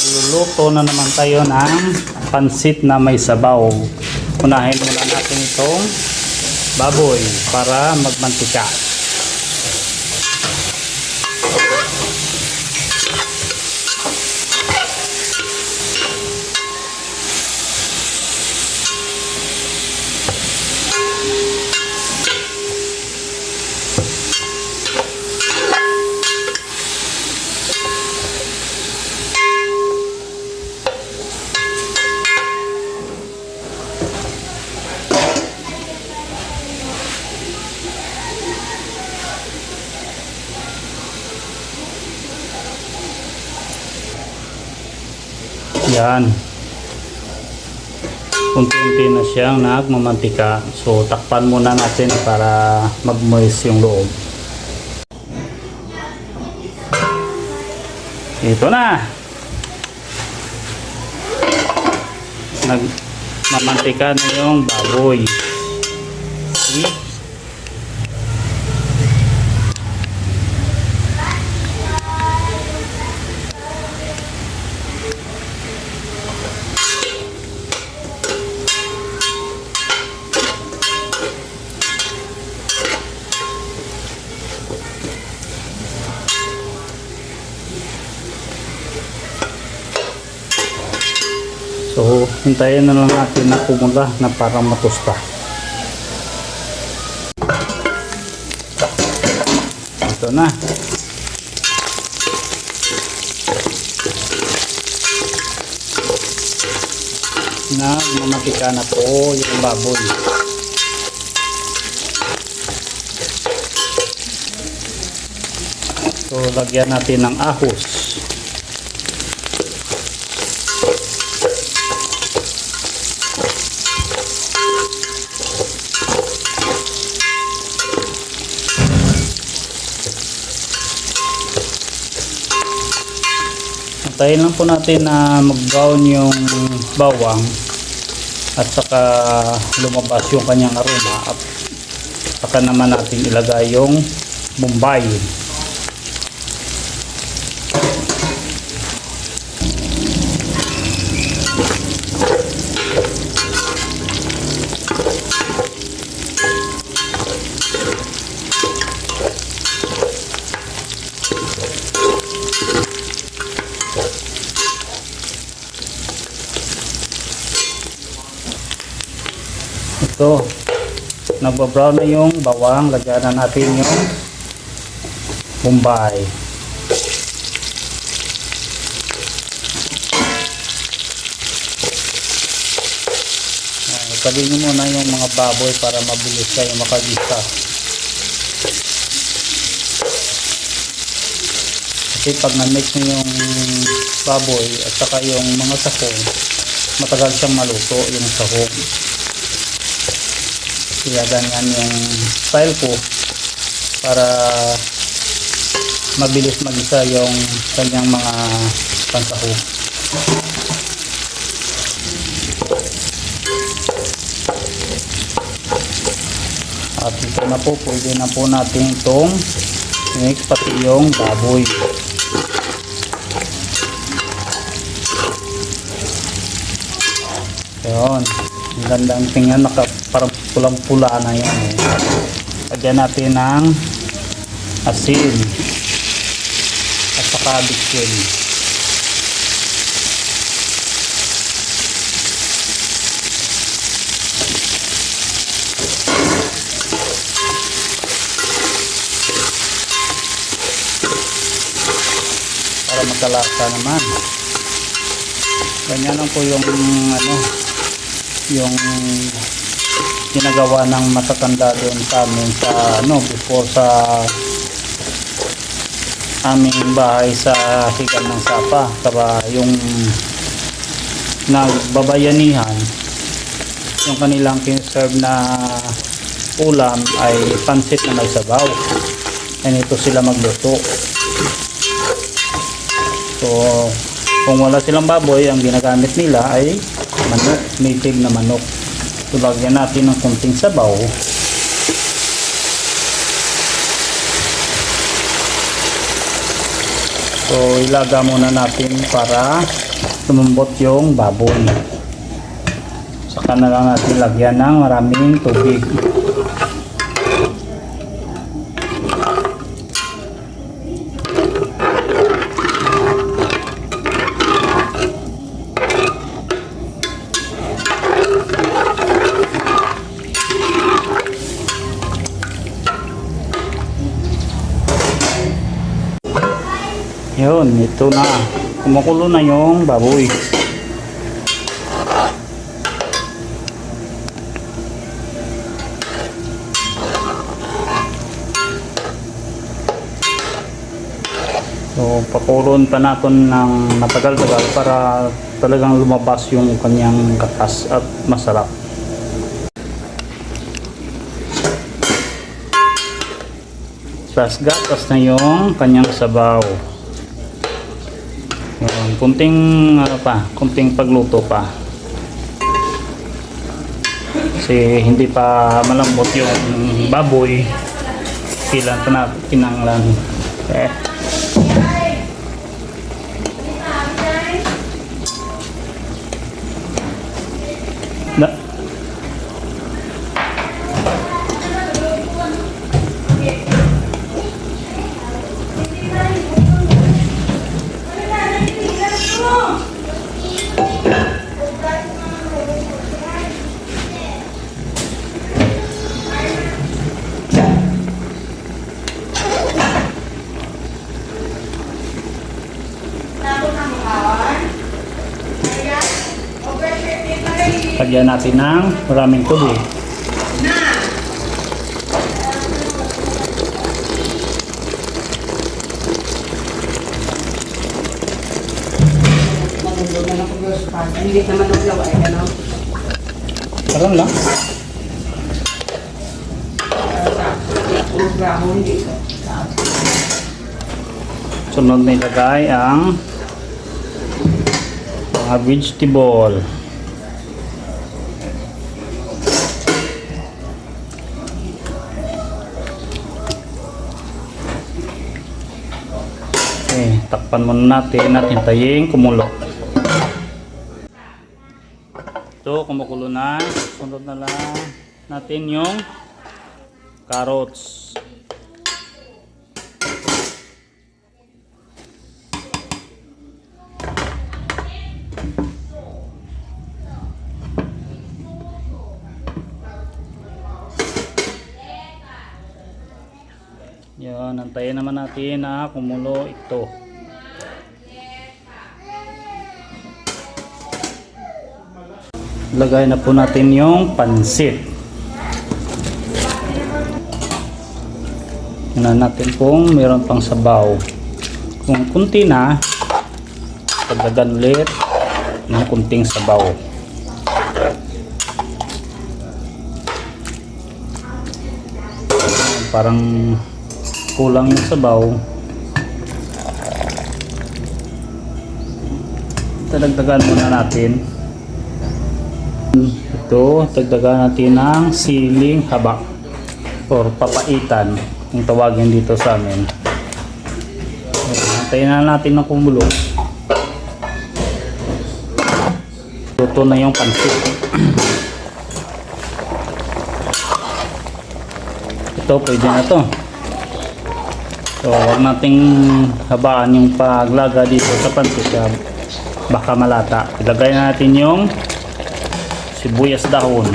Luluto na naman tayo ng pansit na may sabaw. Unahin muna natin itong baboy para magmantika. Yan. Unti-unti na siyang nagmamantika. So, takpan muna natin para mag-moist yung loob. Ito na. Nagmamantika na yung baboy. See? So, hintayin na lang natin na pumula na parang matusta. Ito na. Nagmamatika na po yung baboy. So, lagyan natin ng ahos. Tayin lang po natin na mag-brown yung bawang at saka lumabas yung kanyang aroma at saka naman natin ilagay yung bombay. Ito, nagba-brown na yung bawang, lagyan na natin yung bombay. Itabi nyo muna yung mga baboy para mabilis kayo makagisa. Kasi pag na-mix nyo yung baboy at saka yung mga sahog, matagal siyang maluto yung sahog. Kaya ganyan yung style ko para mabilis mag-isa yung kanyang mga pansahog. At ito na po, pwede na po natin itong mix pati yung baboy. Yun. Ang gandang tingnan, parang pulang-pula na yan. Lagyan natin ng asin at saka bitsin. Para magkalasa naman. Ganyan lang po yung yung ginagawa ng matatanda doon sa amin sa before sa aming bahay sa Higan ng Sapa. Saka yung nagbabayanihan, yung kanilang kinserve na ulam ay pansit na may sabaw. And ito sila magluto. So, kung wala silang baboy, ang ginagamit nila ay manok, native na manok. So, lagyan natin ng konting sabaw. So ilaga muna natin para lumambot yung baboy. Saka na lang natin lagyan ng maraming tubig. Yun, ito na. Kumukulo na yung baboy. So, pakulon pa natin ng matagal-tagal para talagang lumabas yung kanyang katas at masarap. Tapos gatas na yung kanyang sabaw. Yun, kunting pagluto pa. Kasi hindi pa malambot yung baboy. Kailan pa natin kinanglan. Okay. Na. Lagyan natin ng maraming tubig. Hindi naman naglawa ay ano. Parang lang. Sunod na ilagay ang mga vegetable. Okay, takpan muna natin at hintayin kumulo. Ito, kumukulo na. Sunod na lang natin yung carrots. Yan, antayin naman natin na kumulo ito. Lagay na po natin yung pansit. Tingnan natin kung mayroon pang sabaw. Kung kunti na, dagdagan ulit ng kunting sabaw. Parang kulang yung sabaw. Dagdagan muna natin. Ito, dagdagan natin ng siling haba or papaitan yung tawagin dito sa amin. Antayin na natin ng kumulo. Luto na yung pansit. Ito, pwede na to. So, huwag nating habaan yung paglaga dito sa pansit. Baka malata. Ilagay na natin yung sibuyas dahon.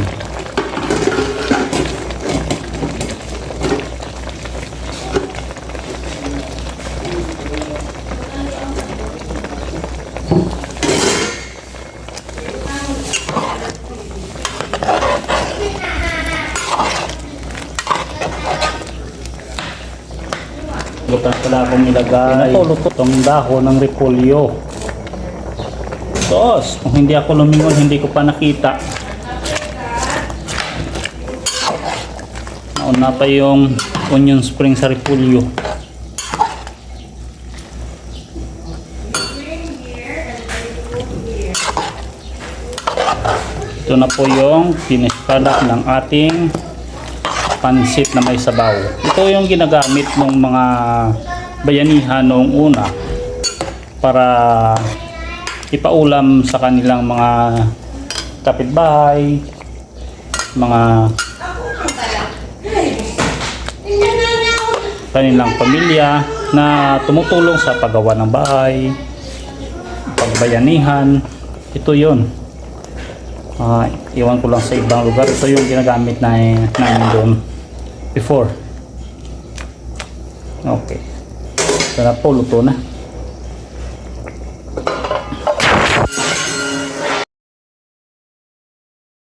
Butas pala akong ilagay itong dahon ng repolyo. Tos, kung hindi ako lumingon, hindi ko pa nakita. Nauna pa yung onion spring sa repolyo. Ito na po yung finished product ng ating pansit na may sabaw. Ito yung ginagamit ng mga bayanihan noong una para ipaulam sa kanilang mga kapitbahay, mga kanilang pamilya na tumutulong sa paggawa ng bahay, pagbayanihan. Ito yun. Iwan ko lang sa ibang lugar. Ito yung ginagamit namin doon before. Okay. Ito na po, luto na.